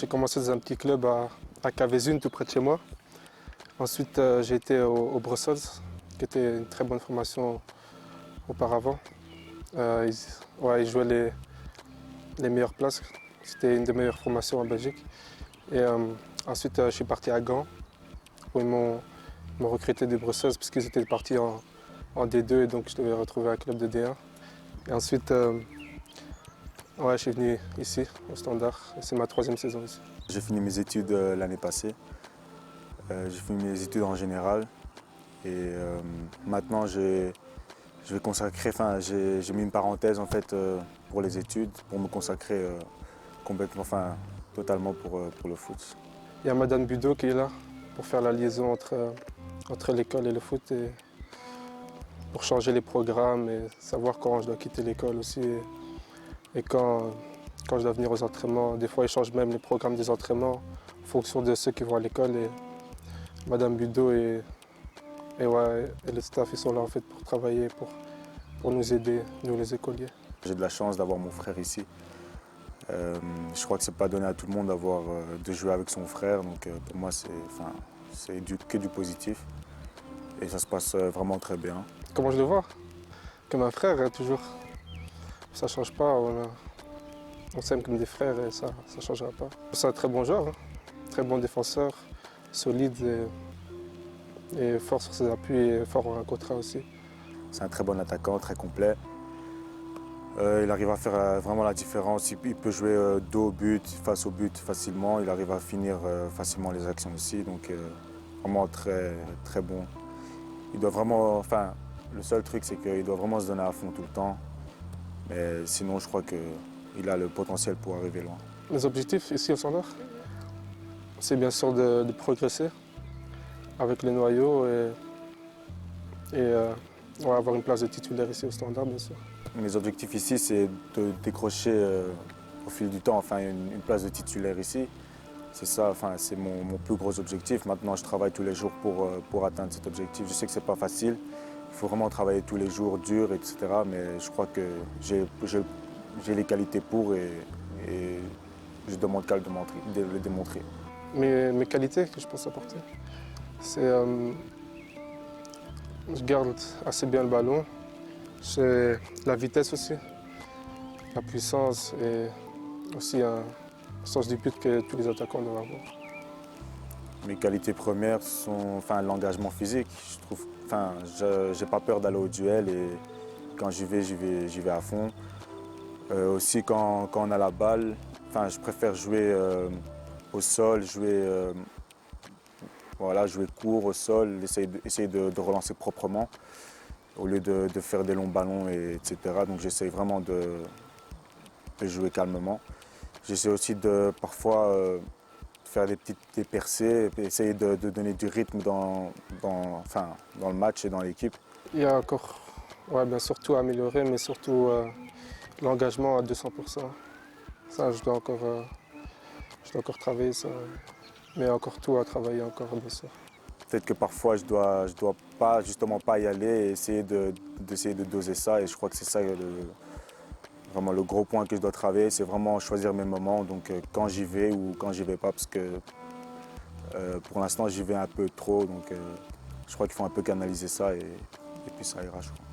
J'ai commencé dans un petit club à Cavésune, tout près de chez moi. Ensuite, j'ai été au Brussels, qui était une très bonne formation auparavant. Ils jouaient les meilleures places. C'était une des meilleures formations en Belgique. Et ensuite, je suis parti à Gand, où ils m'ont recruté de Bruxelles, parce qu'ils étaient partis en D2, et donc je devais retrouver un club de D1. Et ensuite, je suis venu ici, au Standard. C'est ma 3e saison ici. J'ai fini mes études l'année passée. J'ai fini mes études en général. Et maintenant, j'ai mis une parenthèse en fait, pour les études, pour me consacrer complètement, totalement pour le foot. Il y a Madame Budeau qui est là pour faire la liaison entre l'école et le foot, et pour changer les programmes et savoir quand je dois quitter l'école aussi et quand je dois venir aux entraînements. Des fois, ils changent même les programmes des entraînements en fonction de ceux qui vont à l'école. Et Madame Budeau et le staff, ils sont là en fait pour travailler, pour nous aider, nous les écoliers. J'ai de la chance d'avoir mon frère ici. Je crois que c'est pas donné à tout le monde de jouer avec son frère, donc pour moi c'est que du positif et ça se passe vraiment très bien. Comment je le vois? Comme un frère, toujours. Ça change pas, on s'aime comme des frères et ça ne changera pas. C'est un très bon joueur, hein. Très bon défenseur, solide et fort sur ses appuis et fort en contrat aussi. C'est un très bon attaquant, très complet. Il arrive à faire vraiment la différence. Il peut jouer dos au but, face au but facilement. Il arrive à finir facilement les actions aussi. Donc vraiment très, très bon. Il doit vraiment, le seul truc c'est qu'il doit vraiment se donner à fond tout le temps. Mais sinon je crois qu'il a le potentiel pour arriver loin. Les objectifs ici au Standard, c'est bien sûr de progresser avec le noyau et avoir une place de titulaire ici au Standard, bien sûr. Mes objectifs ici, c'est de décrocher au fil du temps une place de titulaire ici. C'est ça, c'est mon plus gros objectif. Maintenant, je travaille tous les jours pour atteindre cet objectif. Je sais que ce n'est pas facile. Il faut vraiment travailler tous les jours, dur, etc. Mais je crois que j'ai les qualités pour et je demande qu'à le démontrer. Mes qualités que je pense apporter, c'est je garde assez bien le ballon. J'ai la vitesse aussi, la puissance et aussi un sens du but que tous les attaquants doivent avoir. Mes qualités premières sont l'engagement physique. J'ai pas peur d'aller au duel et quand j'y vais à fond. Aussi quand on a la balle, je préfère jouer au sol, jouer court au sol, essayer de relancer proprement, au lieu de faire des longs ballons, etc. Donc j'essaie vraiment de jouer calmement. J'essaie aussi de parfois faire des percées, essayer de donner du rythme dans le match et dans l'équipe. Il y a encore bien sûr tout à améliorer, mais surtout l'engagement à 200%. Ça, je dois encore travailler ça, mais encore tout à travailler encore, bien sûr. Peut-être que parfois je dois pas y aller et essayer de doser ça, et je crois que c'est ça vraiment le gros point que je dois travailler, c'est vraiment choisir mes moments, donc quand j'y vais ou quand j'y vais pas, parce que pour l'instant j'y vais un peu trop, donc je crois qu'il faut un peu canaliser ça et puis ça ira, je crois.